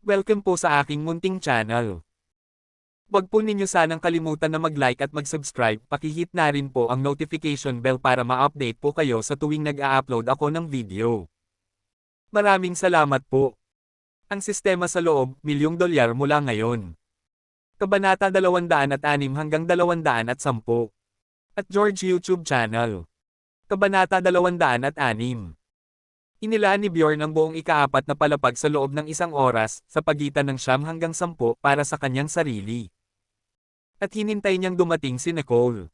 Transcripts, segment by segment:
Welcome po sa aking munting channel. Huwag po ninyo sanang kalimutan na mag-like at mag-subscribe, pakihit na rin po ang notification bell para ma-update po kayo sa tuwing nag-a-upload ako ng video. Maraming salamat po. Ang sistema sa loob, $1,000,000 mula ngayon. Kabanata 206 hanggang 210. At George YouTube channel. Kabanata 206. Inilaan ni Bjorn ang buong ika-4 na palapag sa loob ng 1 oras, sa pagitan ng 9 hanggang 10 para sa kanyang sarili. At hinintay niyang dumating si Nicole.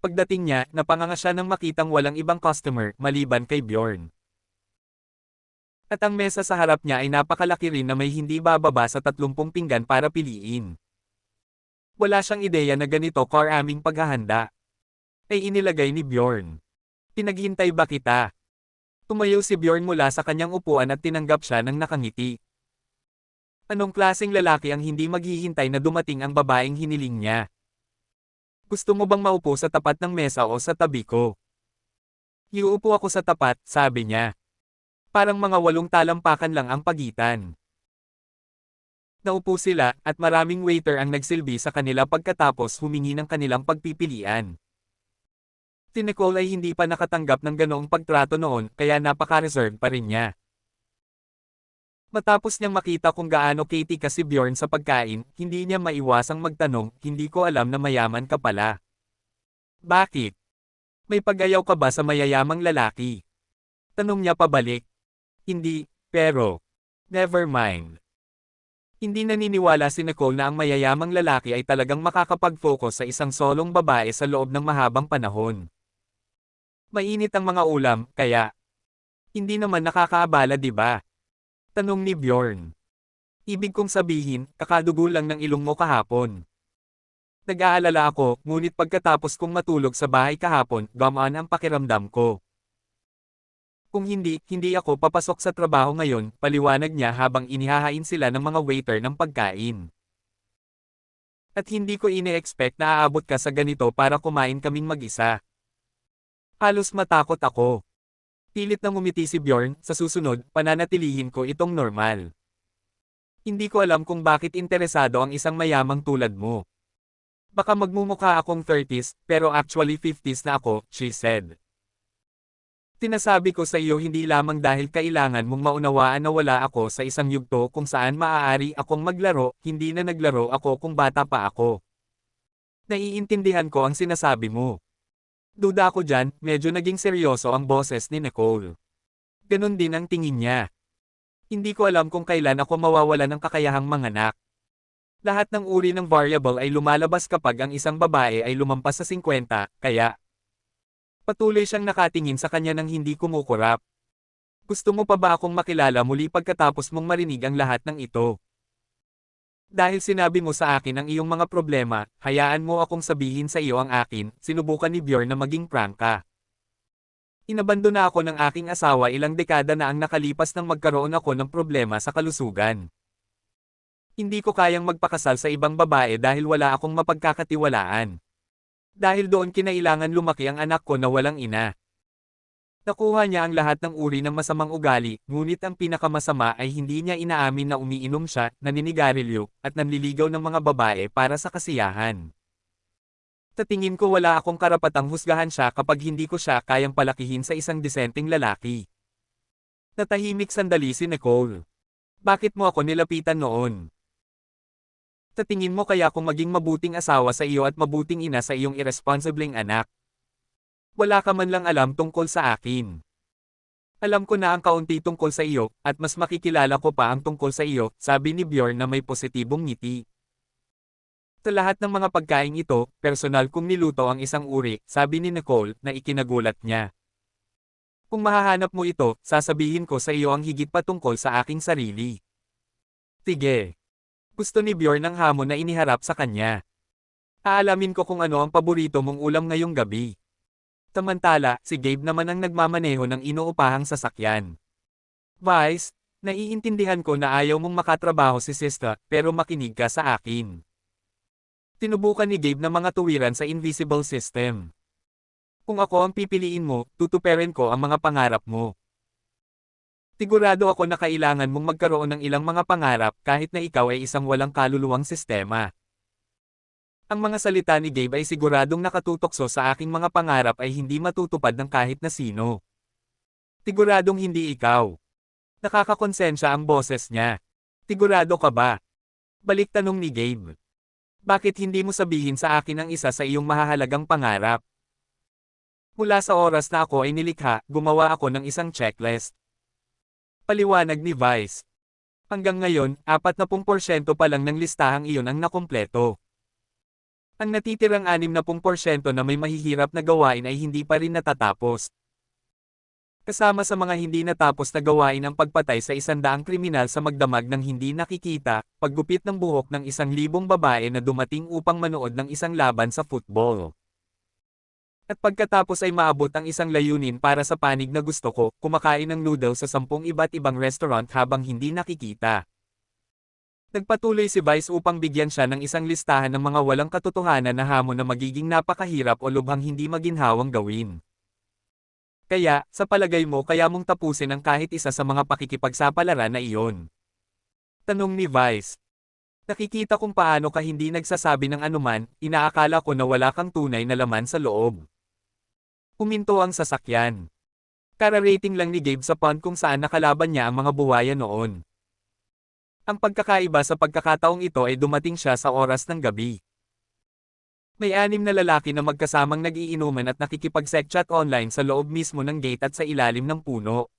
Pagdating niya, napanganga siya nang makitang walang ibang customer, maliban kay Bjorn. At ang mesa sa harap niya ay napakalaki rin na may hindi bababa sa 30 pinggan para piliin. Wala siyang ideya na ganito karaming paghahanda. Ay inilagay ni Bjorn. Pinaghintay ba kita? Tumayo si Bjorn mula sa kanyang upuan at tinanggap siya ng nakangiti. Anong klaseng lalaki ang hindi maghihintay na dumating ang babaeng hiniling niya? Gusto mo bang maupo sa tapat ng mesa o sa tabi ko? Iuupo ako sa tapat, sabi niya. Parang mga 8 talampakan lang ang pagitan. Naupo sila, at maraming waiter ang nagsilbi sa kanila pagkatapos humingi ng kanilang pagpipilian. Si Nicole ay hindi pa nakatanggap ng ganoong pagtrato noon, kaya napaka-reserved pa rin niya. Matapos niyang makita kung gaano Katie ka si Bjorn sa pagkain, hindi niya maiwasang magtanong, hindi ko alam na mayaman ka pala. Bakit? May pag-ayaw ka ba sa mayayamang lalaki? Tanong niya pabalik. Hindi, pero, never mind. Hindi naniniwala si Nicole na ang mayayamang lalaki ay talagang makakapag-focus sa isang solong babae sa loob ng mahabang panahon. Mainit ang mga ulam, kaya hindi naman nakakaabala, di ba? Tanong ni Bjorn. Ibig kong sabihin, kakadugo lang ng ilong mo kahapon. Nag-aalala ako, ngunit pagkatapos kong matulog sa bahay kahapon, gumaan ang pakiramdam ko. Kung hindi ako papasok sa trabaho ngayon, paliwanag niya habang inihahain sila ng mga waiter ng pagkain. At hindi ko ine-expect na aabot ka sa ganito para kumain kaming mag-isa. Halos matakot ako. Pilit na ngumiti si Bjorn, sa susunod, pananatilihin ko itong normal. Hindi ko alam kung bakit interesado ang isang mayamang tulad mo. Baka magmumukha akong 30s, pero actually 50s na ako, she said. Tinasabi ko sa iyo hindi lamang dahil kailangan mong maunawaan na wala ako sa isang yugto kung saan maaari akong maglaro, hindi na naglaro ako kung bata pa ako. Naiintindihan ko ang sinasabi mo. Duda ako dyan, medyo naging seryoso ang boses ni Nicole. Ganon din ang tingin niya. Hindi ko alam kung kailan ako mawawala ng kakayahang manganak. Lahat ng uri ng variable ay lumalabas kapag ang isang babae ay lumampas sa 50, kaya patuloy siyang nakatingin sa kanya nang hindi kumukurap. Gusto mo pa ba akong makilala muli pagkatapos mong marinig ang lahat ng ito? Dahil sinabi mo sa akin ang iyong mga problema, hayaan mo akong sabihin sa iyo ang akin, sinubukan ni Bjorn na maging prangka. Inabandona ako ng aking asawa ilang dekada na ang nakalipas nang magkaroon ako ng problema sa kalusugan. Hindi ko kayang magpakasal sa ibang babae dahil wala akong mapagkakatiwalaan. Dahil doon kinailangan lumaki ang anak ko na walang ina. Nakuha niya ang lahat ng uri ng masamang ugali, ngunit ang pinakamasama ay hindi niya inaamin na umiinom siya, naninigarilyo, at nanliligaw ng mga babae para sa kasiyahan. Sa tingin ko wala akong karapatang husgahan siya kapag hindi ko siya kayang palakihin sa isang disenteng lalaki. Natahimik sandali si Nicole. Bakit mo ako nilapitan noon? Sa tingin mo kaya akong maging mabuting asawa sa iyo at mabuting ina sa iyong irresponsibleng anak? Wala ka man lang alam tungkol sa akin. Alam ko na ang kaunti tungkol sa iyo, at mas makikilala ko pa ang tungkol sa iyo, sabi ni Bjorn na may positibong ngiti. Sa lahat ng mga pagkain ito, personal kong niluto ang isang uri, sabi ni Nicole, na ikinagulat niya. Kung mahahanap mo ito, sasabihin ko sa iyo ang higit pa tungkol sa aking sarili. Sige. Gusto ni Bjorn ang hamon na iniharap sa kanya. Aalamin ko kung ano ang paborito mong ulam ngayong gabi. Samantala, si Gabe naman ang nagmamaneho ng inuupahang sasakyan. Vice, naiintindihan ko na ayaw mong makatrabaho si Sista, pero makinig ka sa akin. Tinubukan ni Gabe na mga tuwiran sa invisible system. Kung ako ang pipiliin mo, tutuperin ko ang mga pangarap mo. Sigurado ako na kailangan mong magkaroon ng ilang mga pangarap kahit na ikaw ay isang walang kaluluwang sistema. Ang mga salita ni Gabe ay siguradong nakatutokso sa aking mga pangarap ay hindi matutupad ng kahit na sino. Siguradong hindi ikaw. Nakakakonsensya ang boses niya. Sigurado ka ba? Balik tanong ni Gabe. Bakit hindi mo sabihin sa akin ang isa sa iyong mahahalagang pangarap? Mula sa oras na ako ay nilikha, gumawa ako ng isang checklist. Paliwanag ni Vice. Hanggang ngayon, 40% pa lang ng listahang iyon ang nakumpleto. Ang natitirang 60% na may mahihirap na gawain ay hindi pa rin natatapos. Kasama sa mga hindi natapos na gawain ang pagpatay sa 100 kriminal sa magdamag ng hindi nakikita, paggupit ng buhok ng 1,000 babae na dumating upang manood ng isang laban sa football. At pagkatapos ay maabot ang isang layunin para sa panig na gusto ko, kumakain ng noodles sa 10 iba't ibang restaurant habang hindi nakikita. Nagpatuloy si Vice upang bigyan siya ng isang listahan ng mga walang katotohanan na hamon na magiging napakahirap o lubhang hindi maginhawang gawin. Kaya, sa palagay mo kaya mong tapusin ang kahit isa sa mga pakikipagsapalaran na iyon? Tanong ni Vice. Nakikita kung paano ka hindi nagsasabi ng anuman, inaakala ko na wala kang tunay na laman sa loob. Huminto ang sasakyan. Kararating lang ni Gabe sa pond kung saan nakalaban niya ang mga buwaya noon. Ang pagkakaiba sa pagkakataong ito ay dumating siya sa oras ng gabi. May 6 na lalaki na magkasamang nag-iinuman at nakikipag-sex-chat online sa loob mismo ng gate at sa ilalim ng puno.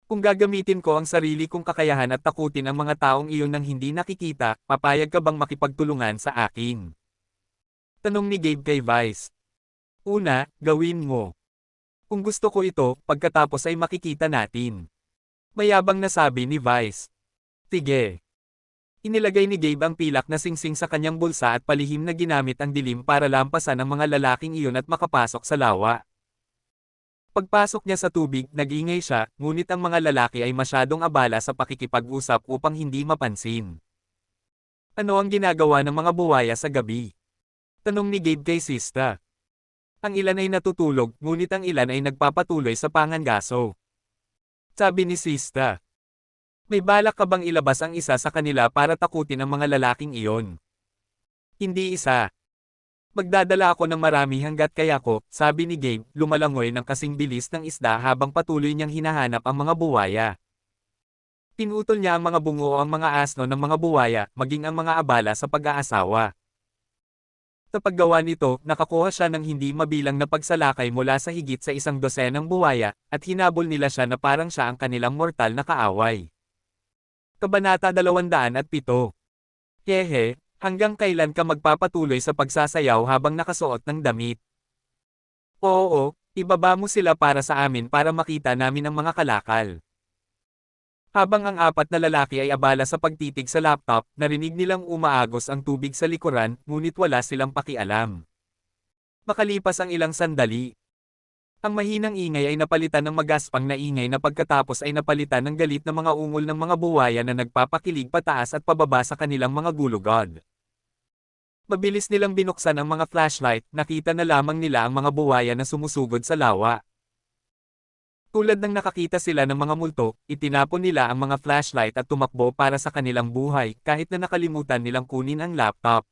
Kung gagamitin ko ang sarili kong kakayahan at takutin ang mga taong iyon nang hindi nakikita, papayag ka bang makipagtulungan sa akin? Tanong ni Gabe kay Vice. Una, gawin mo. Kung gusto ko ito, pagkatapos ay makikita natin. Mayabang na sabi ni Vice. Sige. Inilagay ni Gabe ang pilak na singsing sa kanyang bulsa at palihim na ginamit ang dilim para lampasan ang mga lalaking iyon at makapasok sa lawa. Pagpasok niya sa tubig, nag-ingay siya, ngunit ang mga lalaki ay masyadong abala sa pakikipag-usap upang hindi mapansin. Ano ang ginagawa ng mga buwaya sa gabi? Tanong ni Gabe kay Sista. Ang ilan ay natutulog, ngunit ang ilan ay nagpapatuloy sa pangangaso. Sabi ni Sista. May balak ka bang ilabas ang isa sa kanila para takutin ang mga lalaking iyon? Hindi isa. Magdadala ako ng marami hanggat kaya ko, sabi ni Gabe, lumalangoy ng kasing bilis ng isda habang patuloy niyang hinahanap ang mga buwaya. Pinutol niya ang mga bungo o ang mga asno ng mga buwaya, maging ang mga abala sa pag-aasawa. Sa paggawa nito, nakakuha siya ng hindi mabilang na pagsalakay mula sa higit sa 100 buwaya, at hinabol nila siya na parang siya ang kanilang mortal na kaaway. Kabanata 207. Hehe, hanggang kailan ka magpapatuloy sa pagsasayaw habang nakasuot ng damit? Oo, ibaba mo sila para sa amin para makita namin ang mga kalakal. Habang ang 4 na lalaki ay abala sa pagtitig sa laptop, narinig nilang umaagos ang tubig sa likuran, ngunit wala silang pakialam. Makalipas ang ilang sandali, ang mahinang ingay ay napalitan ng magaspang na ingay na pagkatapos ay napalitan ng galit na mga ungol ng mga buwaya na nagpapakilig pataas at pababa sa kanilang mga gulugod. Mabilis nilang binuksan ang mga flashlight, nakita na lamang nila ang mga buwaya na sumusugod sa lawa. Tulad ng nakakita sila ng mga multo, itinapon nila ang mga flashlight at tumakbo para sa kanilang buhay kahit na nakalimutan nilang kunin ang laptop.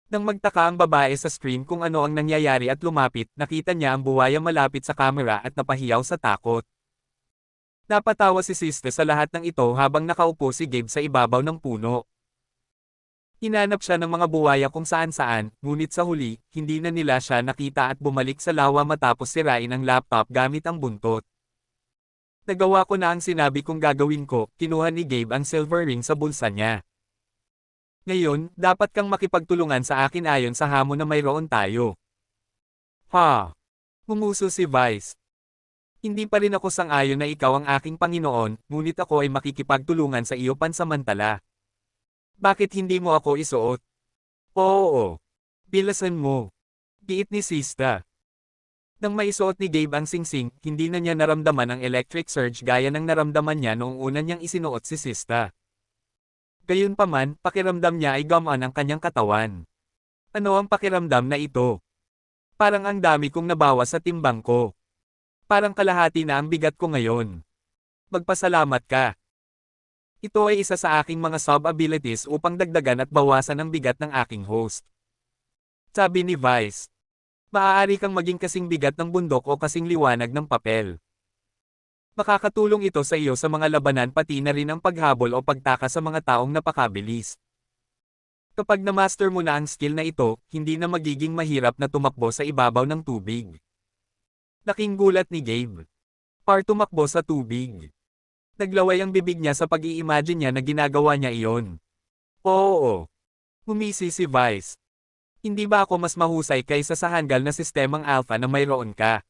Nang magtaka ang babae sa screen kung ano ang nangyayari at lumapit, nakita niya ang buwaya malapit sa kamera at napahiyaw sa takot. Napatawa si Siste sa lahat ng ito habang nakaupo si Gabe sa ibabaw ng puno. Hinanap siya ng mga buwaya kung saan-saan, ngunit sa huli, hindi na nila siya nakita at bumalik sa lawa matapos sirain ang laptop gamit ang buntot. Nagawa ko na ang sinabi kong gagawin ko, kinuha ni Gabe ang silver ring sa bulsa niya. Ngayon, dapat kang makipagtulungan sa akin ayon sa hamon na mayroon tayo. Ha? Ngumuso si Vice. Hindi pa rin ako sang-ayon na ikaw ang aking Panginoon, ngunit ako ay makikipagtulungan sa iyo pansamantala. Bakit hindi mo ako isuot? Oo. Bilasan mo. Giit ni Sista. Nang maisuot ni Gabe ang singsing, hindi na niya naramdaman ang electric surge gaya ng naramdaman niya noong una niyang isinuot si Sista. Gayunpaman, pakiramdam niya ay gumaan ang kanyang katawan. Ano ang pakiramdam na ito? Parang ang dami kong nabawas sa timbang ko. Parang kalahati na ang bigat ko ngayon. Magpasalamat ka. Ito ay isa sa aking mga sub-abilities upang dagdagan at bawasan ang bigat ng aking host. Sabi ni Vice. Maaari kang maging kasing bigat ng bundok o kasing liwanag ng papel. Makakatulong ito sa iyo sa mga labanan pati na rin ang paghabol o pagtakas sa mga taong napakabilis. Kapag na-master mo na ang skill na ito, hindi na magiging mahirap na tumakbo sa ibabaw ng tubig. Laking gulat ni Gabe. Tumakbo sa tubig. Naglaway ang bibig niya sa pag-i-imagine niya na ginagawa niya iyon. Oo. Humisi si Vice. Hindi ba ako mas mahusay kaysa sa hanggal na sistemang alpha na mayroon ka?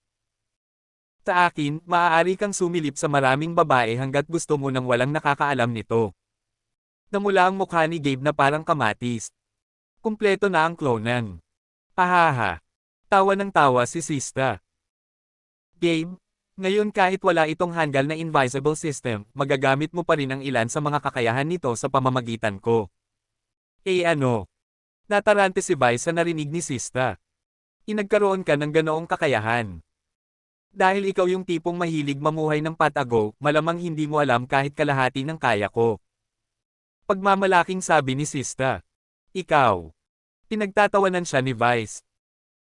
Sa akin, maaari kang sumilip sa maraming babae hanggat gusto mo nang walang nakakaalam nito. Namula ang mukha ni Gabe na parang kamatis. Kumpleto na ang klonan. Ahaha. Tawa ng tawa si Sista. Gabe, ngayon kahit wala itong hanggal na invisible system, magagamit mo pa rin ang ilan sa mga kakayahan nito sa pamamagitan ko. Ano? Natarante si Vice sa narinig ni Sista. Inagkaroon ka ng ganoong kakayahan. Dahil ikaw yung tipong mahilig mamuhay ng patago, malamang hindi mo alam kahit kalahati ng kaya ko. Pagmamalaking sabi ni Sista. Ikaw. Pinagtatawanan siya ni Vice.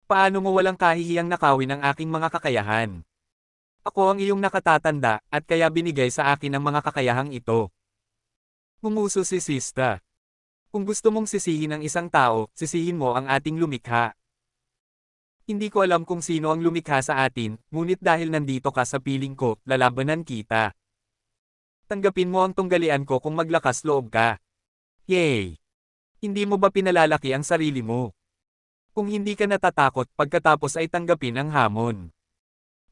Paano mo walang kahihiyang nakawin ang aking mga kakayahan? Ako ang iyong nakatatanda, at kaya binigay sa akin ang mga kakayahang ito. Ngumuso si Sista. Kung gusto mong sisihin ang isang tao, sisihin mo ang ating lumikha. Hindi ko alam kung sino ang lumikha sa atin, ngunit dahil nandito ka sa piling ko, lalabanan kita. Tanggapin mo ang tunggalian ko kung maglakas loob ka. Yay! Hindi mo ba pinalalaki ang sarili mo? Kung hindi ka natatakot, pagkatapos ay tanggapin ang hamon.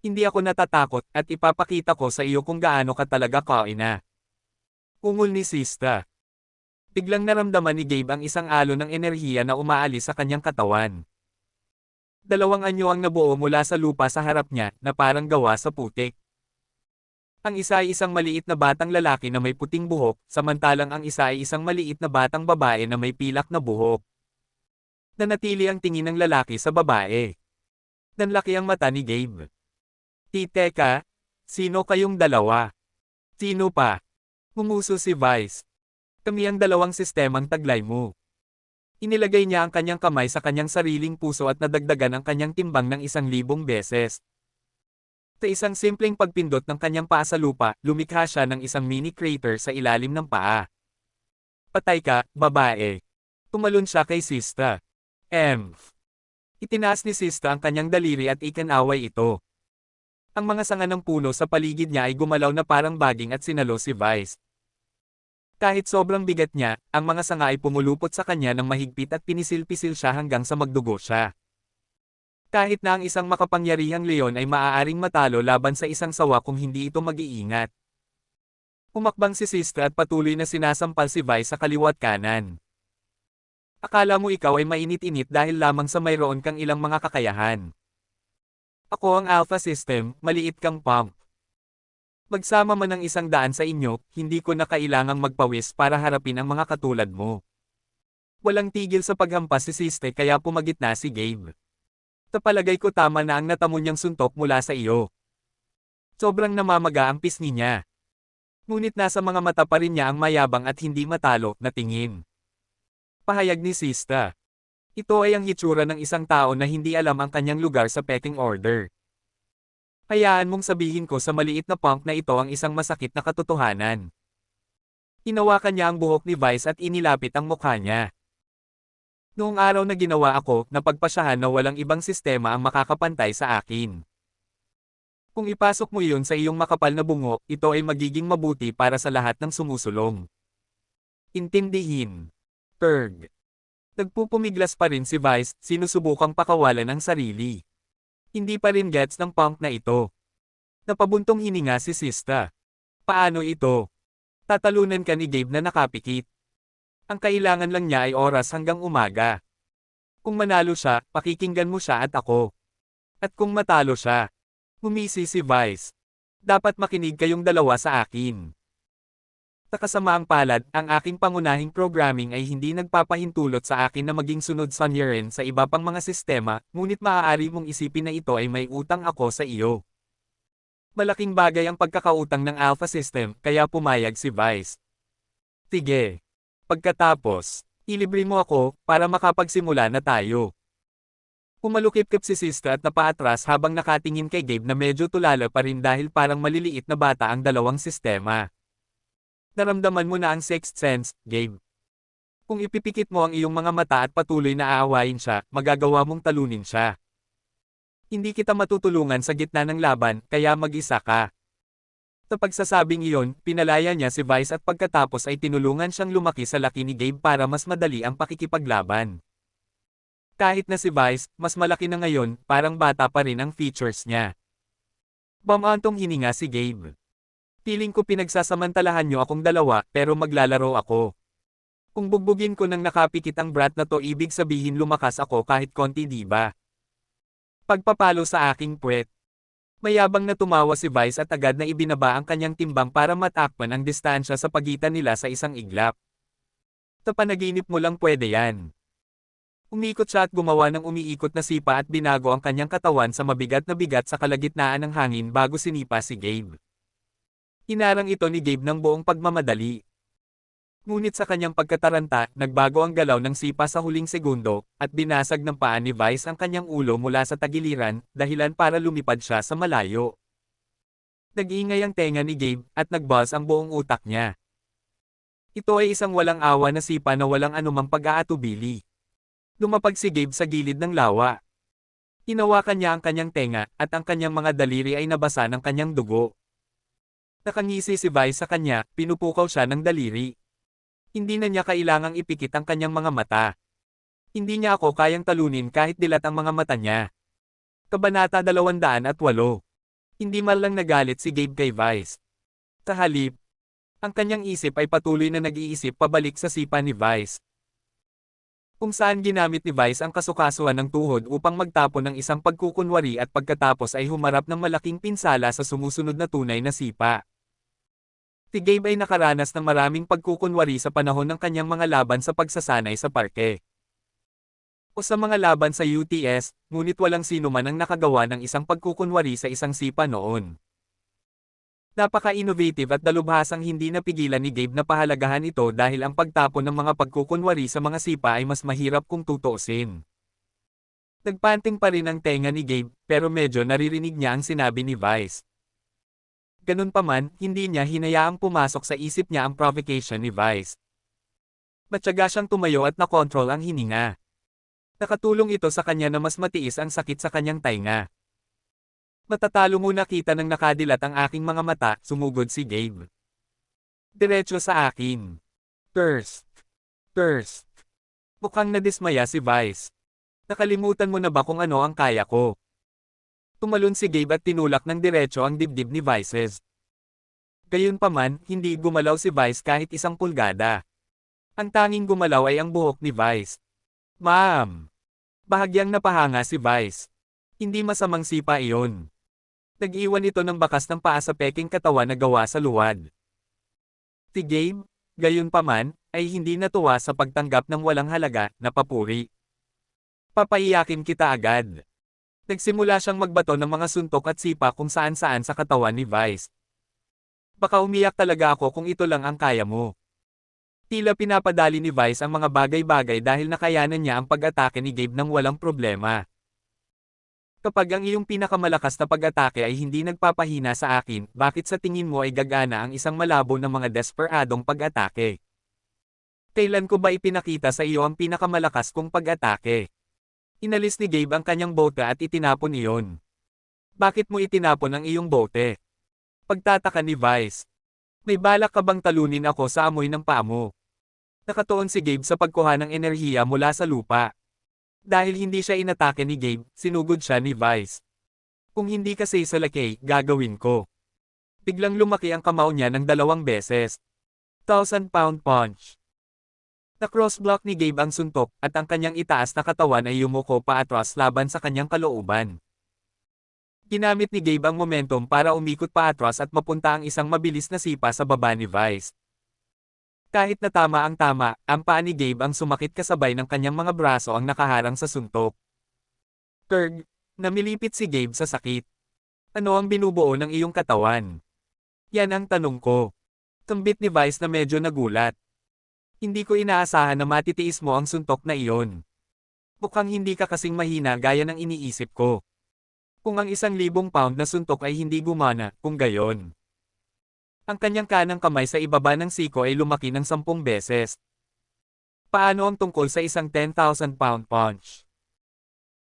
Hindi ako natatakot, at ipapakita ko sa iyo kung gaano ka talaga kaina. Ungol ni Sista. Biglang naramdaman ni Gabe ang isang alon ng enerhiya na umaalis sa kanyang katawan. Dalawang anyo ang nabuo mula sa lupa sa harap niya, na parang gawa sa putik. Ang isa ay isang maliit na batang lalaki na may puting buhok, samantalang ang isa ay isang maliit na batang babae na may pilak na buhok. Nanatili ang tingin ng lalaki sa babae. Nanlaki ang mata ni Gabe. Teka, sino kayong dalawa? Sino pa? Ngumuso si Vice. Kami ang dalawang sistemang taglay mo. Inilagay niya ang kanyang kamay sa kanyang sariling puso at nadagdagan ang kanyang timbang ng 1,000 beses. Sa isang simpleng pagpindot ng kanyang paa sa lupa, lumikha siya ng isang mini crater sa ilalim ng paa. Patay ka, babae. Tumalon siya kay Sista. Itinaas ni Sista ang kanyang daliri at ikinaway ito. Ang mga sanga ng puno sa paligid niya ay gumalaw na parang baging at sinalo si Vice. Kahit sobrang bigat niya, ang mga sanga ay pumulupot sa kanya ng mahigpit at pinisil-pisil siya hanggang sa magdugo siya. Kahit na ang isang makapangyarihang leon ay maaaring matalo laban sa isang sawa kung hindi ito mag-iingat. Humakbang si Sista at patuloy na sinasampal si Vice sa kaliwat kanan. Akala mo ikaw ay mainit-init dahil lamang sa mayroon kang ilang mga kakayahan. Ako ang Alpha System, maliit kang pump. Magsama man ng 100 sa inyo, hindi ko na kailangang magpawis para harapin ang mga katulad mo. Walang tigil sa paghampas si Siste kaya pumagitna si Gabe. Sa palagay ko tama na ang natamo niyang suntok mula sa iyo. Sobrang namamaga ang pisngi niya. Ngunit nasa mga mata pa rin niya ang mayabang at hindi matalo na tingin. Pahayag ni Sista. Ito ay ang hitsura ng isang tao na hindi alam ang kanyang lugar sa pecking order. Hayaan mong sabihin ko sa maliit na punk na ito ang isang masakit na katotohanan. Hinawakan niya ang buhok ni Vice at inilapit ang mukha niya. Noong araw na ginawa ako, napagpasyahan na walang ibang sistema ang makakapantay sa akin. Kung ipasok mo iyon sa iyong makapal na bungo, ito ay magiging mabuti para sa lahat ng sumusulong. Intindihin. Perg. Nagpupumiglas pa rin si Vice, sinusubukang pakawalan ang sarili. Hindi pa rin gets ng punk na ito. Napabuntong hininga si Sista. Paano ito? Tatalunan ka ni Gabe na nakapikit. Ang kailangan lang niya ay oras hanggang umaga. Kung manalo siya, pakikinggan mo siya at ako. At kung matalo siya, humisi si Vice. Dapat makinig kayong dalawa sa akin. Sa kasamaang palad, ang aking pangunahing programming ay hindi nagpapahintulot sa akin na maging sunod sa rin sa iba pang mga sistema, ngunit maaari mong isipin na ito ay may utang ako sa iyo. Malaking bagay ang pagkakautang ng Alpha System, kaya pumayag si Vice. Sige. Pagkatapos, ilibre mo ako, para makapagsimula na tayo. Pumalukip-kip si Siska at napaatras habang nakatingin kay Gabe na medyo tulala pa rin dahil parang maliliit na bata ang dalawang sistema. Naramdaman mo na ang sixth sense, Gabe. Kung ipipikit mo ang iyong mga mata at patuloy na aawayin siya, magagawa mong talunin siya. Hindi kita matutulungan sa gitna ng laban, kaya mag-isa ka. Sa pagsasabing iyon, pinalaya niya si Vice at pagkatapos ay tinulungan siyang lumaki sa laki ni Gabe para mas madali ang pakikipaglaban. Kahit na si Vice, mas malaki na ngayon, parang bata pa rin ang features niya. Bamantong hininga si Gabe. Piling ko pinagsasamantalahan niyo akong dalawa, pero maglalaro ako. Kung bugbugin ko nang nakapikit ang brat na to, ibig sabihin lumakas ako kahit konti, diba? Pagpapalo sa aking puwet. Mayabang na tumawa si Vice at agad na ibinaba ang kanyang timbang para matakpan ang distansya sa pagitan nila sa isang iglap. Sa panaginip mo lang pwede yan. Umikot siya at gumawa ng umiikot na sipa at binago ang kanyang katawan sa mabigat na bigat sa kalagitnaan ng hangin bago sinipa si Gabe. Hinarang ito ni Gabe ng buong pagmamadali. Ngunit sa kanyang pagkataranta, nagbago ang galaw ng sipa sa huling segundo, at binasag ng paa ni Vice ang kanyang ulo mula sa tagiliran, dahilan para lumipad siya sa malayo. Nag-ingay ang tenga ni Gabe, at nagbuzz ang buong utak niya. Ito ay isang walang awa na sipa na walang anumang pag-aatubili. Lumapag si Gabe sa gilid ng lawa. Hinawakan niya ang kanyang tenga, at ang kanyang mga daliri ay nabasa ng kanyang dugo. Nakangisi si Vice sa kanya, pinupukaw siya ng daliri. Hindi na niya kailangang ipikit ang kanyang mga mata. Hindi niya ako kayang talunin kahit dilat ang mga mata niya. Kabanata 208. Hindi man lang nagalit si Gabe kay Vice. Sa halip, ang kanyang isip ay patuloy na nag-iisip pabalik sa sipa ni Vice. Kung saan ginamit ni Vice ang kasukasuan ng tuhod upang magtapon ng isang pagkukunwari at pagkatapos ay humarap ng malaking pinsala sa sumusunod na tunay na sipa. Si Gabe ay nakaranas ng maraming pagkukunwari sa panahon ng kanyang mga laban sa pagsasanay sa parke. O sa mga laban sa UTS, ngunit walang sino man ang nakagawa ng isang pagkukunwari sa isang sipa noon. Napaka-innovative at dalubhasang hindi napigilan ni Gabe na pahalagahan ito dahil ang pagtapon ng mga pagkukunwari sa mga sipa ay mas mahirap kung tutuusin. Nagpanting pa rin ang tenga ni Gabe, pero medyo naririnig niya ang sinabi ni Vice. Ganun pa man, hindi niya hinayaang pumasok sa isip niya ang provocation ni Vice. Matyaga siyang tumayo at nakontrol ang hininga. Nakatulong ito sa kanya na mas matiis ang sakit sa kanyang tainga. Matatalo mo nakita ng nakadilat ang aking mga mata, sumugod si Gabe. Diretso sa akin. Thirst. Thirst. Mukhang nadismaya si Vice. Nakalimutan mo na ba kung ano ang kaya ko? Tumalon si Gabe at tinulak ng diretso ang dibdib ni Vices. Gayunpaman, hindi gumalaw si Vice kahit isang pulgada. Ang tanging gumalaw ay ang buhok ni Vice. Ma'am! Bahagyang napahanga si Vice. Hindi masamang sipa iyon. Nag-iwan ito ng bakas ng paa sa peking katawan na gawa sa luwad. Si Gabe, gayunpaman, ay hindi natuwa sa pagtanggap ng walang halaga na papuri. Papaiyakin kita agad. Nagsimula siyang magbato ng mga suntok at sipa kung saan-saan sa katawan ni Vice. Baka umiyak talaga ako kung ito lang ang kaya mo. Tila pinapadali ni Vice ang mga bagay-bagay dahil nakayanan niya ang pag-atake ni Gabe ng walang problema. Kapag ang iyong pinakamalakas na pag-atake ay hindi nagpapahina sa akin, bakit sa tingin mo ay gagana ang isang malabo ng mga desperadong pag-atake? Kailan ko ba ipinakita sa iyo ang pinakamalakas kong pag-atake? Inalis ni Gabe ang kanyang bote at itinapon iyon. Bakit mo itinapon ang iyong bote? Pagtataka ni Vice. May balak ka bang talunin ako sa amoy ng paa mo? Nakatuon si Gabe sa pagkuha ng enerhiya mula sa lupa. Dahil hindi siya inatake ni Gabe, sinugod siya ni Vice. Kung hindi kasi sa laki, gagawin ko. Biglang lumaki ang kamao niya ng 2 beses. 1,000-pound punch. Na-crossblock ni Gabe ang suntok, at ang kanyang itaas na katawan ay yumuko paatras laban sa kanyang kalooban. Ginamit ni Gabe ang momentum para umikot paatras at mapunta ang isang mabilis na sipa sa baba ni Vice. Kahit na tama ang paa ni Gabe ang sumakit kasabay ng kanyang mga braso ang nakaharang sa suntok. Namilipit si Gabe sa sakit. Ano ang binubuo ng iyong katawan? Yan ang tanong ko. Kambit ni Vice na medyo nagulat. Hindi ko inaasahan na matitiis mo ang suntok na iyon. Mukhang hindi ka kasing mahina gaya ng iniisip ko. Kung ang 1,000 pound na suntok ay hindi gumana, kung gayon. Ang kanyang kanang kamay sa ibaba ng siko ay lumaki ng 10 beses. Paano ang tungkol sa isang 10,000 pound punch?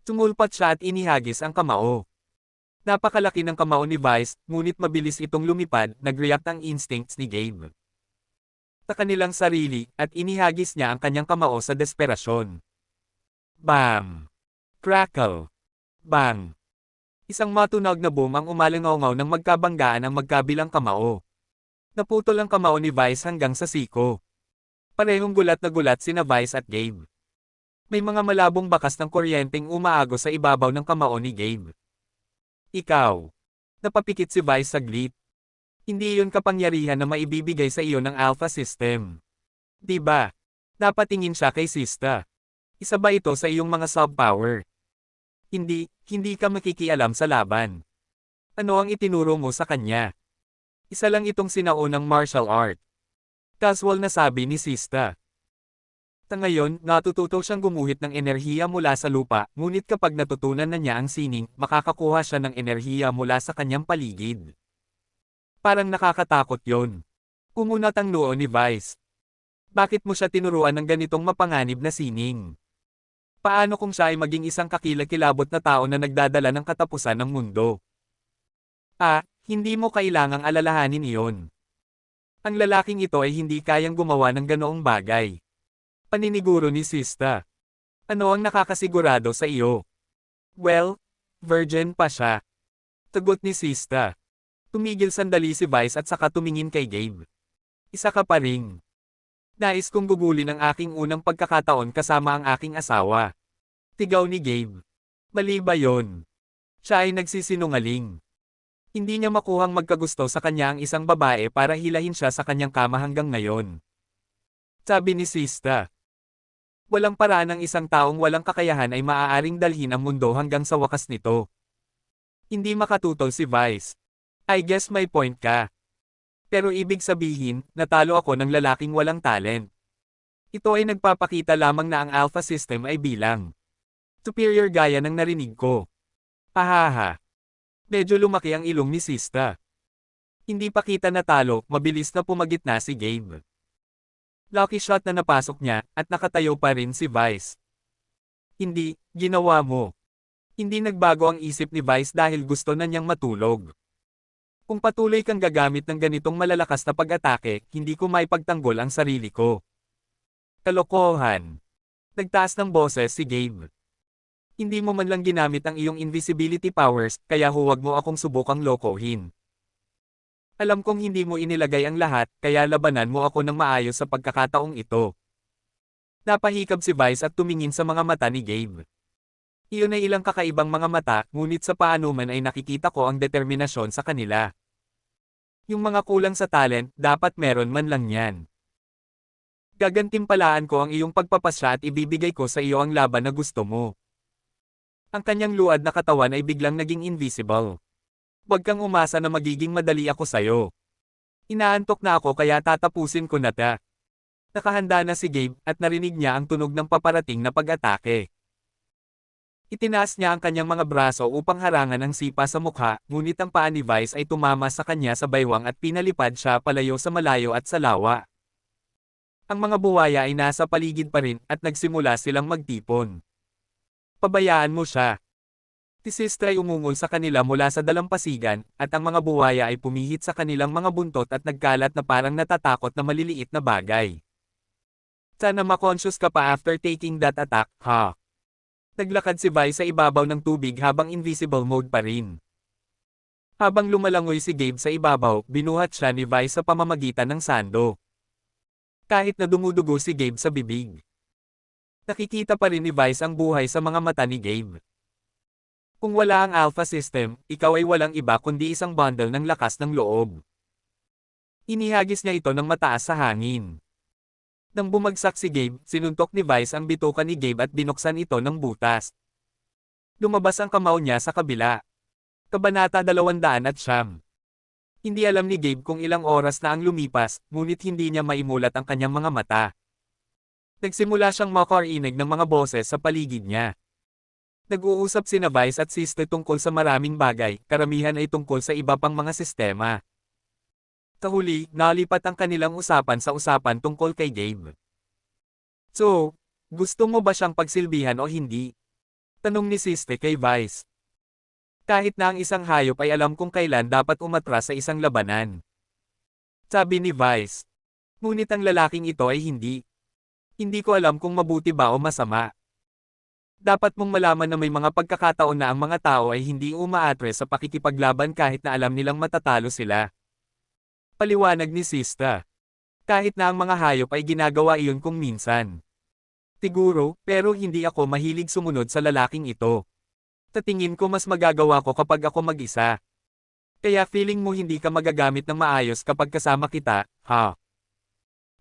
Tumulpat siya at inihagis ang kamao. Napakalaki ng kamao ni Vice, ngunit mabilis itong lumipad, nag-react ang instincts ni Gabe. Sa kanilang sarili, at inihagis niya ang kanyang kamao sa desperasyon. Bam! Crackle! Bang! Isang matunog na boom ang umalingaw ng magkabanggaan ang magkabilang kamao. Naputol ang kamao ni Vice hanggang sa siko. Parehong gulat na gulat sina Vice at Gabe. May mga malabong bakas ng kuryenteng umaagos sa ibabaw ng kamao ni Gabe. Ikaw. Napapikit si Vice saglit. Hindi iyon kapangyarihan na maibibigay sa iyo ng Alpha System. Diba? Dapat tingin siya kay Sista. Isa ba ito sa iyong mga sub-power? Hindi ka makikialam sa laban. Ano ang itinuro mo sa kanya? Isa lang itong sinaunang martial art. Casual na sabi ni Sista. Ngayon, natututo siyang gumuhit ng enerhiya mula sa lupa, ngunit kapag natutunan na niya ang sining, makakakuha siya ng enerhiya mula sa kanyang paligid. Parang nakakatakot yon. Kumunat ang noo ni Vice. Bakit mo siya tinuruan ng ganitong mapanganib na sining? Paano kung siya ay maging isang kakilakilabot na tao na nagdadala ng katapusan ng mundo? Hindi mo kailangang alalahanin iyon. Ang lalaking ito ay hindi kayang gumawa ng ganoong bagay. Paniniguro ni Sista. Ano ang nakakasigurado sa iyo? Well, virgin pa siya. Tugot ni Sista. Tumigil sandali si Vice at saka tumingin kay Gabe. Isa ka pa ring. Nais kong gugulin ang aking unang pagkakataon kasama ang aking asawa. Tigaw ni Gabe. Mali ba yon? Siya ay nagsisinungaling. Hindi niya makuhang magkagusto sa kanya ang isang babae para hilahin siya sa kanyang kama hanggang ngayon. Sabi ni Sista. Walang paraan ng isang taong walang kakayahan ay maaaring dalhin ang mundo hanggang sa wakas nito. Hindi makatutol si Vice. I guess may point ka. Pero ibig sabihin, natalo ako ng lalaking walang talent. Ito ay nagpapakita lamang na ang Alpha System ay bilang superior gaya ng narinig ko. Ahaha. Medyo lumaki ang ilong ni Sista. Hindi pa kita natalo, mabilis na pumagitna si Gabe. Lucky shot na napasok niya, at nakatayo pa rin si Vice. Hindi, ginawa mo. Hindi nagbago ang isip ni Vice dahil gusto na niyang matulog. Kung patuloy kang gagamit ng ganitong malalakas na pag-atake, hindi ko maipagtanggol ang sarili ko. Kalokohan. Nagtaas ng boses si Gabe. Hindi mo man lang ginamit ang iyong invisibility powers, kaya huwag mo akong subukang lokohin. Alam kong hindi mo inilagay ang lahat, kaya labanan mo ako ng maayos sa pagkakataong ito. Napahikab si Vice at tumingin sa mga mata ni Gabe. Iyon ay ilang kakaibang mga mata, ngunit sa paanuman ay nakikita ko ang determinasyon sa kanila. Yung mga kulang sa talent, dapat meron man lang yan. Gagantimpalaan ko ang iyong pagpapasya at ibibigay ko sa iyo ang laban na gusto mo. Ang kanyang luad na katawan ay biglang naging invisible. Huwag kang umasa na magiging madali ako sayo. Inaantok na ako kaya tatapusin ko na ta. Nakahanda na si Gabe at narinig niya ang tunog ng paparating na pag-atake. Itinaas niya ang kanyang mga braso upang harangan ang sipa sa mukha, ngunit ang paa ni Vice ay tumama sa kanya sa baywang at pinalipad siya palayo sa malayo at sa lawa. Ang mga buwaya ay nasa paligid pa rin at nagsimula silang magtipon. Pabayaan mo siya. Si Sista ay umungol sa kanila mula sa dalampasigan, at ang mga buwaya ay pumihit sa kanilang mga buntot at nagkalat na parang natatakot na maliliit na bagay. Sana ma-conscious ka pa after taking that attack, ha? Naglakad si Vice sa ibabaw ng tubig habang invisible mode pa rin. Habang lumalangoy si Gabe sa ibabaw, binuhat siya ni Vice sa pamamagitan ng sando. Kahit na dumudugo si Gabe sa bibig. Nakikita pa rin ni Vice ang buhay sa mga mata ni Gabe. Kung wala ang Alpha System, ikaw ay walang iba kundi isang bundle ng lakas ng loob. Inihagis niya ito ng mataas sa hangin. Nang bumagsak si Gabe, sinuntok ni Vice ang bituka ni Gabe at binuksan ito ng butas. Lumabas ang kamao niya sa kabila. Kabanata 209. Hindi alam ni Gabe kung ilang oras na ang lumipas, ngunit hindi niya maimulat ang kanyang mga mata. Nagsimula siyang makarinig ng mga boses sa paligid niya. Nag-uusap sina Vice at Sister tungkol sa maraming bagay, karamihan ay tungkol sa iba pang mga sistema. Sa huli, nalipat ang kanilang usapan sa usapan tungkol kay Gabe. So, gusto mo ba siyang pagsilbihan o hindi? Tanong ni Sister kay Vice. Kahit na ang isang hayop ay alam kung kailan dapat umatras sa isang labanan. Sabi ni Vice. Ngunit ang lalaking ito ay hindi. Hindi ko alam kung mabuti ba o masama. Dapat mong malaman na may mga pagkakataon na ang mga tao ay hindi umaatres sa pakikipaglaban kahit na alam nilang matatalo sila. Paliwanag ni Sista. Kahit na ang mga hayop ay ginagawa iyon kung minsan. Siguro, pero hindi ako mahilig sumunod sa lalaking ito. Sa tingin ko mas magagawa ko kapag ako mag-isa. Kaya feeling mo hindi ka magagamit ng maayos kapag kasama kita, ha?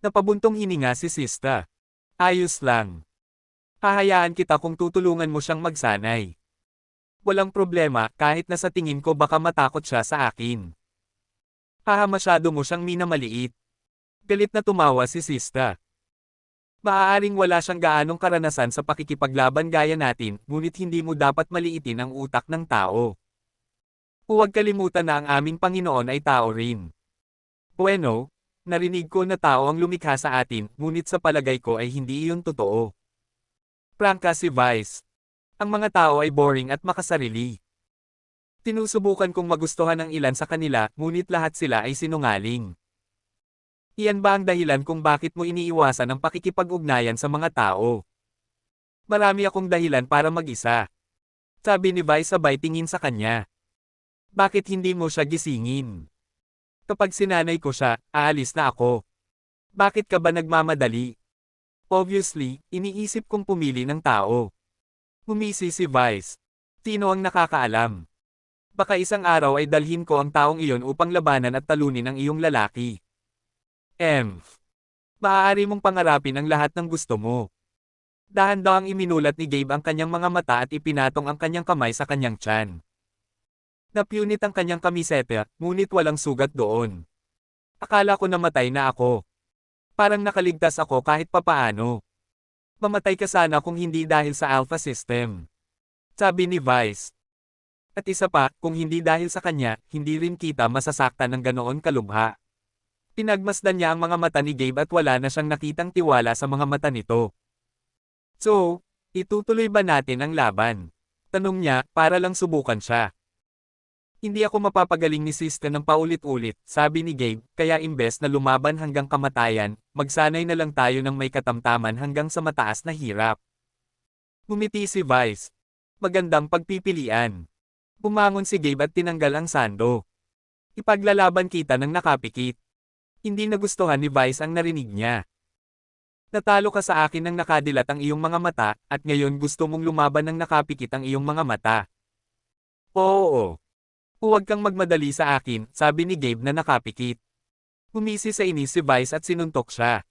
Napabuntong hininga si Sista. Ayos lang. Hahayaan kita kung tutulungan mo siyang magsanay. Walang problema kahit na sa tingin ko baka matakot siya sa akin. Masyado mo siyang minamaliit. Galit na tumawa si Sista. Maaaring wala siyang gaanong karanasan sa pakikipaglaban gaya natin, ngunit hindi mo dapat maliitin ang utak ng tao. Huwag kalimutan na ang aming Panginoon ay tao rin. Bueno, narinig ko na tao ang lumikha sa atin, ngunit sa palagay ko ay hindi iyon totoo. Prangka si Vice. Ang mga tao ay boring at makasarili. Tinusubukan kong magustuhan ang ilan sa kanila, ngunit lahat sila ay sinungaling. Iyan ba ang dahilan kung bakit mo iniiwasan ang pakikipag-ugnayan sa mga tao? Marami akong dahilan para mag-isa. Sabi ni Vice sabay tingin sa kanya. Bakit hindi mo siya gisingin? Kapag sinanay ko siya, aalis na ako. Bakit ka ba nagmamadali? Obviously, iniisip kong pumili ng tao. Humisi si Vice. Sino ang nakakaalam? Baka isang araw ay dalhin ko ang taong iyon upang labanan at talunin ang iyong lalaki. Maaari mong pangarapin ang lahat ng gusto mo. Dahan-dahang iminulat ni Gabe ang kanyang mga mata at ipinatong ang kanyang kamay sa kanyang tiyan. Napunit ang kanyang kamiseta, ngunit walang sugat doon. Akala ko namatay na ako. Parang nakaligtas ako kahit papaano. Mamatay ka sana kung hindi dahil sa Alpha System. Sabi ni Vice. At isa pa, kung hindi dahil sa kanya, hindi rin kita masasaktan ng ganoon kalubha. Pinagmasdan niya ang mga mata ni Gabe at wala na siyang nakitang tiwala sa mga mata nito. So, itutuloy ba natin ang laban? Tanong niya, para lang subukan siya. Hindi ako mapapagaling ni Sister ng paulit-ulit, sabi ni Gabe, kaya imbes na lumaban hanggang kamatayan, magsanay na lang tayo ng may katamtaman hanggang sa mataas na hirap. Ngumiti si Vice. Magandang pagpipilian. Bumangon si Gabe at tinanggal ang sando. Ipaglalaban kita ng nakapikit. Hindi nagustuhan ni Vice ang narinig niya. Natalo ka sa akin ng nakadilat ang iyong mga mata, at ngayon gusto mong lumaban ng nakapikit ang iyong mga mata. Oo. Huwag kang magmadali sa akin, sabi ni Gabe na nakapikit. Humisi sa inis si Vice at sinuntok siya.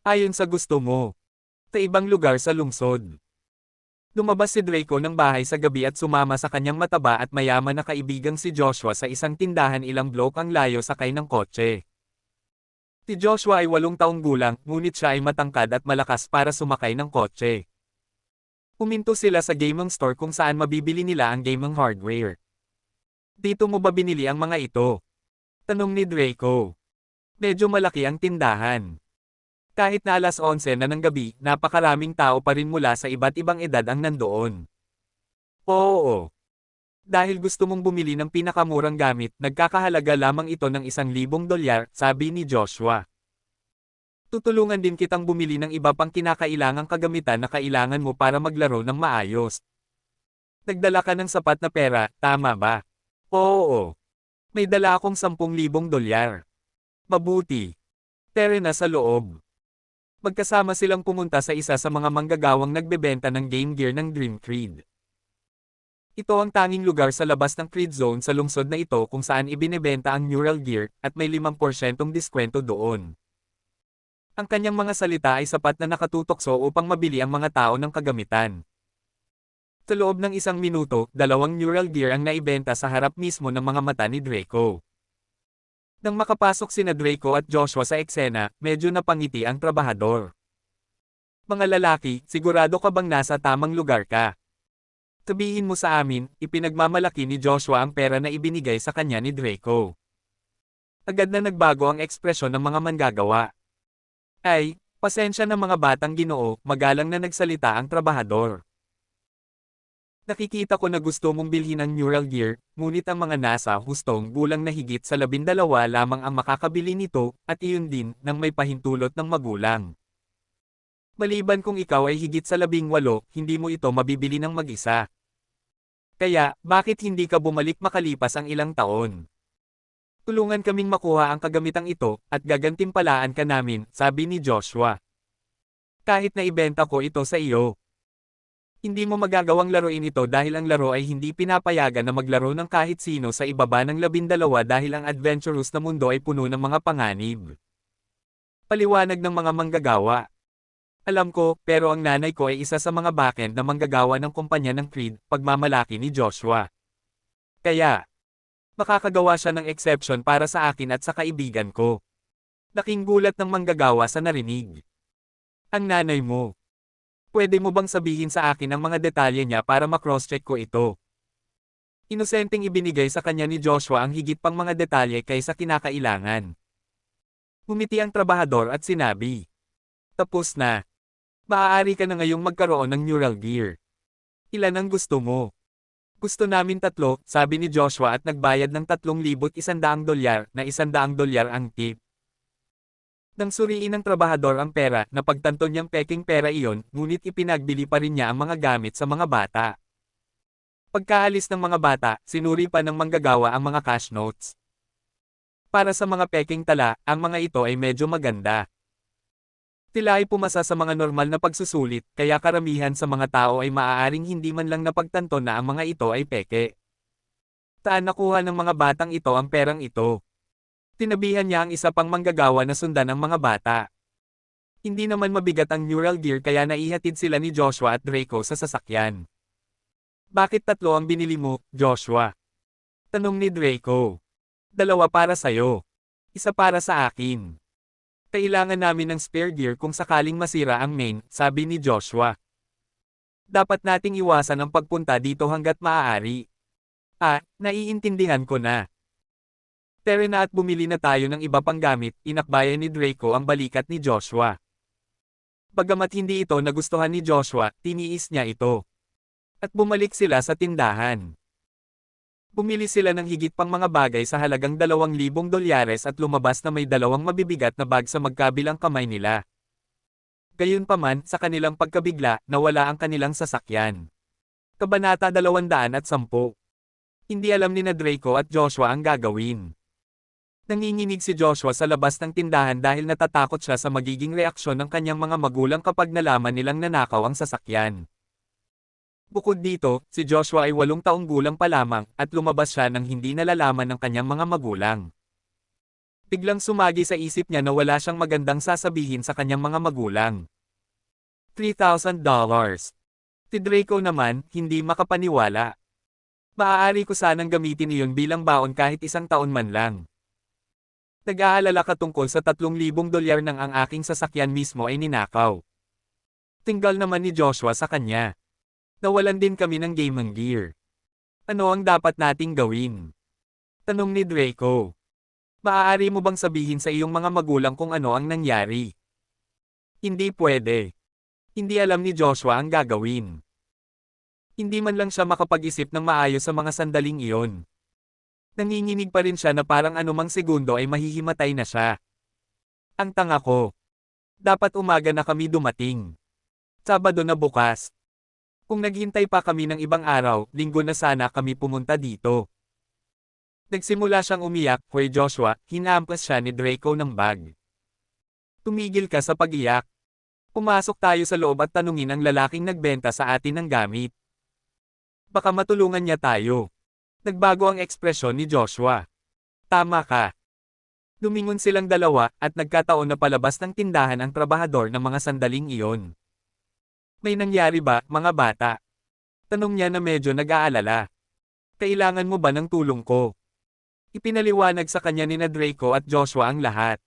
Ayon sa gusto mo. Sa ibang lugar sa lungsod. Lumabas si Draco ng bahay sa gabi at sumama sa kanyang mataba at mayaman na kaibigang si Joshua sa isang tindahan ilang blok ang layo sakay ng kotse. Si Joshua ay 8 taong gulang, ngunit siya ay matangkad at malakas para sumakay ng kotse. Huminto sila sa gaming store kung saan mabibili nila ang gaming hardware. Dito mo ba binili ang mga ito? Tanong ni Draco. Medyo malaki ang tindahan. Kahit na alas 11 na ng gabi, napakaraming tao pa rin mula sa iba't ibang edad ang nandoon. Oo. Dahil gusto mong bumili ng pinakamurang gamit, nagkakahalaga lamang ito ng $1,000, sabi ni Joshua. Tutulungan din kitang bumili ng iba pang kinakailangang kagamitan na kailangan mo para maglaro ng maayos. Nagdala ka ng sapat na pera, tama ba? Oo. May dala akong $10,000. Mabuti. Tere na sa loob. Magkasama silang pumunta sa isa sa mga manggagawang nagbebenta ng game gear ng Dream Creed. Ito ang tanging lugar sa labas ng Creed Zone sa lungsod na ito kung saan ibinebenta ang Neural Gear, at may 5% diskwento doon. Ang kanyang mga salita ay sapat na nakatutokso upang mabili ang mga tao ng kagamitan. Sa loob ng 1 minuto, 2 neural gear ang naibenta sa harap mismo ng mga mata ni Draco. Nang makapasok sina Draco at Joshua sa eksena, medyo napangiti ang trabahador. Mga lalaki, sigurado ka bang nasa tamang lugar ka? Sabihin mo sa amin, ipinagmamalaki ni Joshua ang pera na ibinigay sa kanya ni Draco. Agad na nagbago ang ekspresyon ng mga manggagawa. Ay, pasensya na mga batang Ginoo, magalang na nagsalita ang trabahador. Nakikita ko na gusto mong bilhin ang neural gear, ngunit ang mga nasa hustong gulang na higit sa 12 lamang ang makakabili nito, at iyon din, nang may pahintulot ng magulang. Maliban kung ikaw ay higit sa 18, hindi mo ito mabibili ng mag-isa. Kaya, bakit hindi ka bumalik makalipas ang ilang taon? Tulungan kaming makuha ang kagamitang ito, at gagantimpalaan ka namin, sabi ni Joshua. Kahit na ibenta ko ito sa iyo. Hindi mo magagawang laruin ito dahil ang laro ay hindi pinapayagan na maglaro ng kahit sino sa ibaba ng 12 dahil ang adventurous na mundo ay puno ng mga panganib. Paliwanag ng mga manggagawa. Alam ko, pero ang nanay ko ay isa sa mga backend na manggagawa ng kumpanya ng Creed, pagmamalaki ni Joshua. Kaya, makakagawa siya ng exception para sa akin at sa kaibigan ko. Laking gulat ng manggagawa sa narinig. Ang nanay mo. Pwede mo bang sabihin sa akin ang mga detalye niya para ma-cross-check ko ito? Inosenteng ibinigay sa kanya ni Joshua ang higit pang mga detalye kaysa kinakailangan. Ngumiti ang trabahador at sinabi. Tapos na. Maaari ka na ngayong magkaroon ng neural gear. Ilan ang gusto mo? Gusto namin 3, sabi ni Joshua at nagbayad ng $3,100 na $100 ang tip. Nang suriin ng trabahador ang pera, napagtanto niyang peking pera iyon, ngunit ipinagbili pa rin niya ang mga gamit sa mga bata. Pagkaalis ng mga bata, sinuri pa ng manggagawa ang mga cash notes. Para sa mga peking tala, ang mga ito ay medyo maganda. Tila ay pumasa sa mga normal na pagsusulit, kaya karamihan sa mga tao ay maaaring hindi man lang napagtanto na ang mga ito ay peke. Saan nakuha ng mga batang ito ang perang ito? Tinabihan niya ang isa pang manggagawa na sundan ang mga bata. Hindi naman mabigat ang neural gear kaya naihatid sila ni Joshua at Draco sa sasakyan. Bakit 3 ang binili mo, Joshua? Tanong ni Draco. 2 para sa'yo. 1 para sa akin. Kailangan namin ng spare gear kung sakaling masira ang main, sabi ni Joshua. Dapat nating iwasan ang pagpunta dito hanggat maaari. Naiintindihan ko na. Tara na at bumili na tayo ng iba pang gamit, inakbayan ni Draco ang balikat ni Joshua. Bagamat hindi ito nagustuhan ni Joshua, tiniis niya ito. At bumalik sila sa tindahan. Bumili sila ng higit pang mga bagay sa halagang $2,000 at lumabas na may 2 mabibigat na bag sa magkabilang kamay nila. Gayunpaman, sa kanilang pagkabigla, nawala ang kanilang sasakyan. Kabanata 210. Hindi alam ni Draco at Joshua ang gagawin. Nanginginig si Joshua sa labas ng tindahan dahil natatakot siya sa magiging reaksyon ng kanyang mga magulang kapag nalaman nilang nanakaw ang sasakyan. Bukod dito, si Joshua ay 8 taong gulang pa lamang, at lumabas siya nang hindi nalalaman ng kanyang mga magulang. Biglang sumagi sa isip niya na wala siyang magandang sasabihin sa kanyang mga magulang. $3,000. Si Draco naman, hindi makapaniwala. Maaari ko sanang gamitin iyon bilang baon kahit 1 taon man lang. Nag-aalala ka tungkol sa $3,000 nang ang aking sasakyan mismo ay ninakaw. Tinggal naman ni Joshua sa kanya. Nawalan din kami ng gaming gear. Ano ang dapat nating gawin? Tanong ni Draco. Maaari mo bang sabihin sa iyong mga magulang kung ano ang nangyari? Hindi pwede. Hindi alam ni Joshua ang gagawin. Hindi man lang siya makapag-isip ng maayos sa mga sandaling iyon. Nanginginig pa rin siya na parang anumang segundo ay mahihimatay na siya. Ang tanga ko. Dapat umaga na kami dumating. Sabado na bukas. Kung naghintay pa kami ng ibang araw, linggo na sana kami pumunta dito. Nagsimula siyang umiyak, Hoy Joshua, hinampas siya ni Draco ng bag. Tumigil ka sa pag-iyak. Pumasok tayo sa loob at tanungin ang lalaking nagbenta sa atin ng gamit. Baka matulungan niya tayo. Nagbago ang ekspresyon ni Joshua. Tama ka. Lumingon silang dalawa, at nagkataon na palabas ng tindahan ang trabahador ng mga sandaling iyon. May nangyari ba, mga bata? Tanong niya na medyo nag-aalala. Kailangan mo ba ng tulong ko? Ipinaliwanag sa kanya ni Draco at Joshua ang lahat.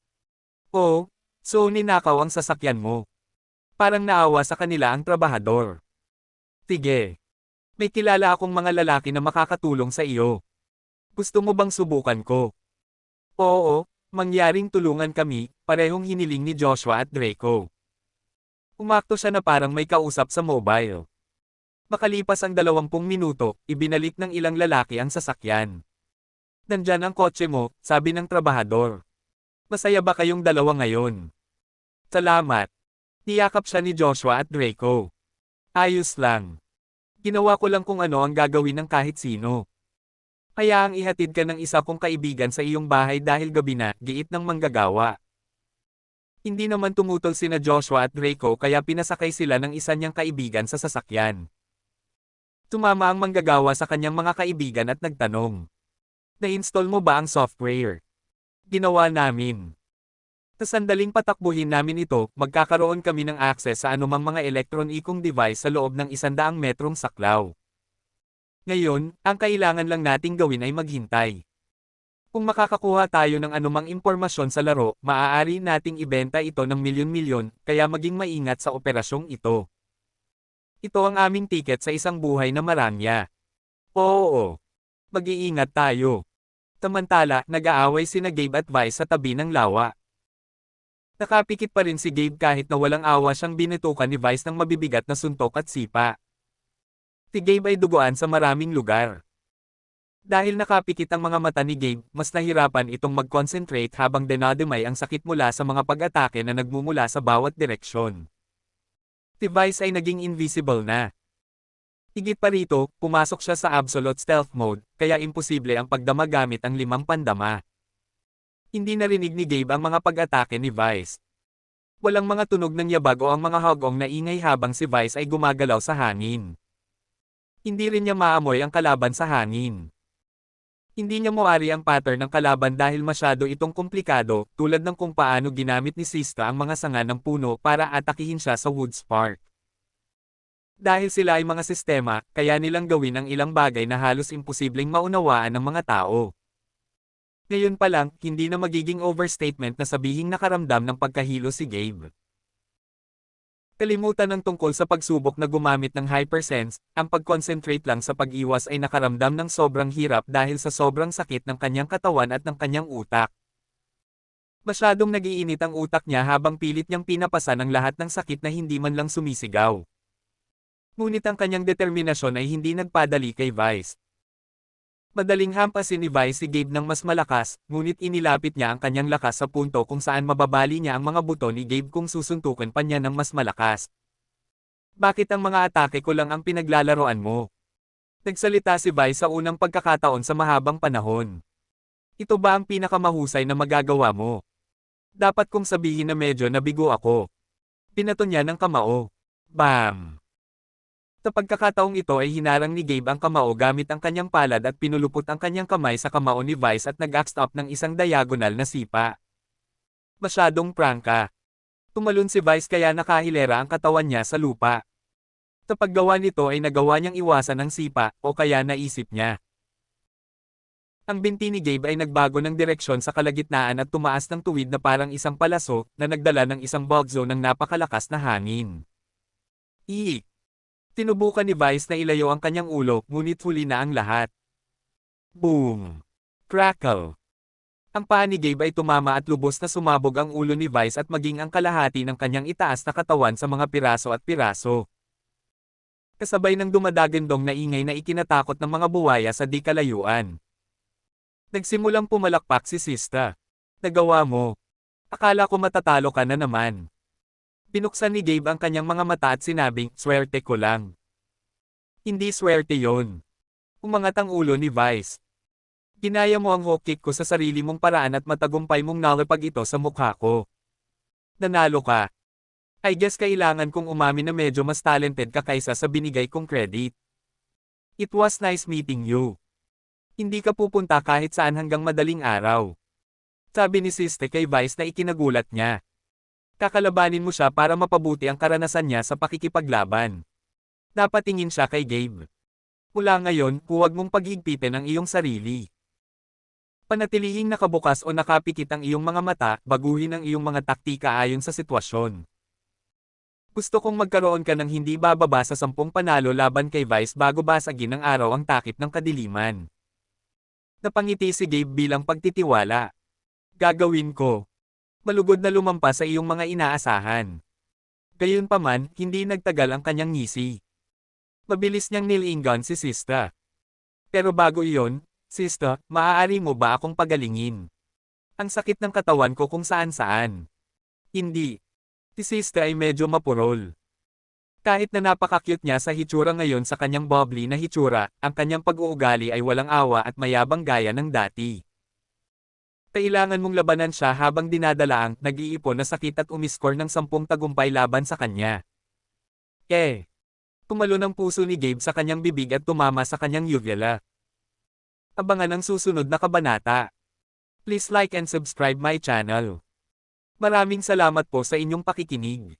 Oh, so ninakaw ang sasakyan mo. Parang naawa sa kanila ang trabahador. Sige. May kilala akong mga lalaki na makakatulong sa iyo. Gusto mo bang subukan ko? Oo, mangyaring tulungan kami, parehong hiniling ni Joshua at Draco. Umakto siya na parang may kausap sa mobile. Makalipas ang 20 minuto, ibinalik ng ilang lalaki ang sasakyan. Nandyan ang kotse mo, sabi ng trabahador. Masaya ba kayong dalawa ngayon? Salamat. Niyakap siya ni Joshua at Draco. Ayos lang. Ginawa ko lang kung ano ang gagawin ng kahit sino. Kaya ang ihatid ka ng isa kong kaibigan sa iyong bahay dahil gabi na, giit ng manggagawa. Hindi naman tumutol sina Joshua at Draco kaya pinasakay sila ng isa niyang kaibigan sa sasakyan. Tumama ang manggagawa sa kanyang mga kaibigan at nagtanong. Na-install mo ba ang software? Ginawa namin. Sa sandaling patakbuhin namin ito, magkakaroon kami ng access sa anumang mga elektronikong device sa loob ng 100 metrong saklaw. Ngayon, ang kailangan lang nating gawin ay maghintay. Kung makakakuha tayo ng anumang impormasyon sa laro, maaari nating ibenta ito ng milyon-milyon, kaya maging maingat sa operasyong ito. Ito ang aming tiket sa isang buhay na marangya. Oo. Mag-iingat tayo. Samantala, nag-aaway sina Gabe at Vice sa tabi ng lawa. Nakapikit pa rin si Gabe kahit na walang awa siyang binitukan ni Vice ng mabibigat na suntok at sipa. Si Gabe ay duguan sa maraming lugar. Dahil nakapikit ang mga mata ni Gabe, mas nahirapan itong mag-concentrate habang dinadamay ang sakit mula sa mga pag-atake na nagmumula sa bawat direksyon. Si Vice ay naging invisible na. Higit pa rito, pumasok siya sa absolute stealth mode, kaya imposible ang pagdama gamit ang 5 pandama. Hindi narinig ni Gabe ang mga pag-atake ni Vice. Walang mga tunog ng yabag o ang mga hagong na ingay habang si Vice ay gumagalaw sa hangin. Hindi rin niya maamoy ang kalaban sa hangin. Hindi niya mawari ang pattern ng kalaban dahil masyado itong komplikado, tulad ng kung paano ginamit ni Sista ang mga sanga ng puno para atakihin siya sa Woods Park. Dahil sila ay mga sistema, kaya nilang gawin ang ilang bagay na halos imposibleng maunawaan ng mga tao. Ngayon pa lang, hindi na magiging overstatement na sabihing nakaramdam ng pagkahilo si Gabe. Kalimutan ng tungkol sa pagsubok na gumamit ng hypersense, ang pag-concentrate lang sa pag-iwas ay nakaramdam ng sobrang hirap dahil sa sobrang sakit ng kanyang katawan at ng kanyang utak. Masyadong nagiinit ang utak niya habang pilit niyang pinapasan ang lahat ng sakit na hindi man lang sumisigaw. Ngunit ang kanyang determinasyon ay hindi nagpadali kay Vice. Madaling hampasin ni Vice si Gabe ng mas malakas, ngunit inilapit niya ang kanyang lakas sa punto kung saan mababali niya ang mga buto ni Gabe kung susuntukan pa niya ng mas malakas. Bakit ang mga atake ko lang ang pinaglalaroan mo? Nagsalita si Vice sa unang pagkakataon sa mahabang panahon. Ito ba ang pinakamahusay na magagawa mo? Dapat kong sabihin na medyo nabigo ako. Pinato niya ng kamao. Bam! Sa pagkakataong ito ay hinarang ni Gabe ang kamao gamit ang kanyang palad at pinulupot ang kanyang kamay sa kamao ni Vice at nag-backstop ng isang diagonal na sipa. Masyadong prangka. Tumalon si Vice kaya nakahilera ang katawan niya sa lupa. Sa paggawa nito ay nagawa niyang iwasan ang sipa, o kaya naisip niya. Ang binti ni Gabe ay nagbago ng direksyon sa kalagitnaan at tumaas ng tuwid na parang isang palaso na nagdala ng isang bugzo ng napakalakas na hangin. Iik! Tinubukan ni Vice na ilayo ang kanyang ulo, ngunit huli na ang lahat. Boom! Crackle! Ang paa ni Gabe ay tumama at lubos na sumabog ang ulo ni Vice at maging ang kalahati ng kanyang itaas na katawan sa mga piraso at piraso. Kasabay ng dumadagandong na ingay na ikinatakot ng mga buwaya sa di kalayuan. Nagsimulang pumalakpak si Sista. Nagawa mo. Akala ko matatalo ka na naman. Pinuksan ni Gabe ang kanyang mga mata at sinabing, swerte ko lang. Hindi swerte yon. Umangat ang ulo ni Vice. Ginaya mo ang hook kick ko sa sarili mong paraan at matagumpay mong nalapag ito sa mukha ko. Nanalo ka. I guess kailangan kong umamin na medyo mas talented ka kaysa sa binigay kong credit. It was nice meeting you. Hindi ka pupunta kahit saan hanggang madaling araw. Sabi ni Siste kay Vice na ikinagulat niya. Kakalabanin mo siya para mapabuti ang karanasan niya sa pakikipaglaban. Napatingin siya kay Gabe. Mula ngayon, huwag mong pag-higpitin ang iyong sarili. Panatilihing nakabukas o nakapikit ang iyong mga mata, baguhin ang iyong mga taktika ayon sa sitwasyon. Gusto kong magkaroon ka ng hindi bababa sa 10 panalo laban kay Vice bago basagin ng araw ang takip ng kadiliman. Napangiti si Gabe bilang pagtitiwala. Gagawin ko. Malugod na lumampas sa iyong mga inaasahan. Gayunpaman, hindi nagtagal ang kanyang ngisi. Mabilis niyang nilinggan si Sista. Pero bago iyon, Sista, maaari mo ba akong pagalingin? Ang sakit ng katawan ko kung saan-saan. Hindi. Si Sista ay medyo mapurol. Kahit na napaka-cute niya sa hitsura ngayon sa kanyang bubbly na hitsura, ang kanyang pag-uugali ay walang awa at mayabang gaya ng dati. Kailangan mong labanan siya habang dinadala ang nag-iipon na sakit at umiskor ng 10 tagumpay laban sa kanya. Tumalo ng puso ni Gabe sa kanyang bibig at tumama sa kanyang uvula. Abangan ang susunod na kabanata. Please like and subscribe my channel. Maraming salamat po sa inyong pakikinig.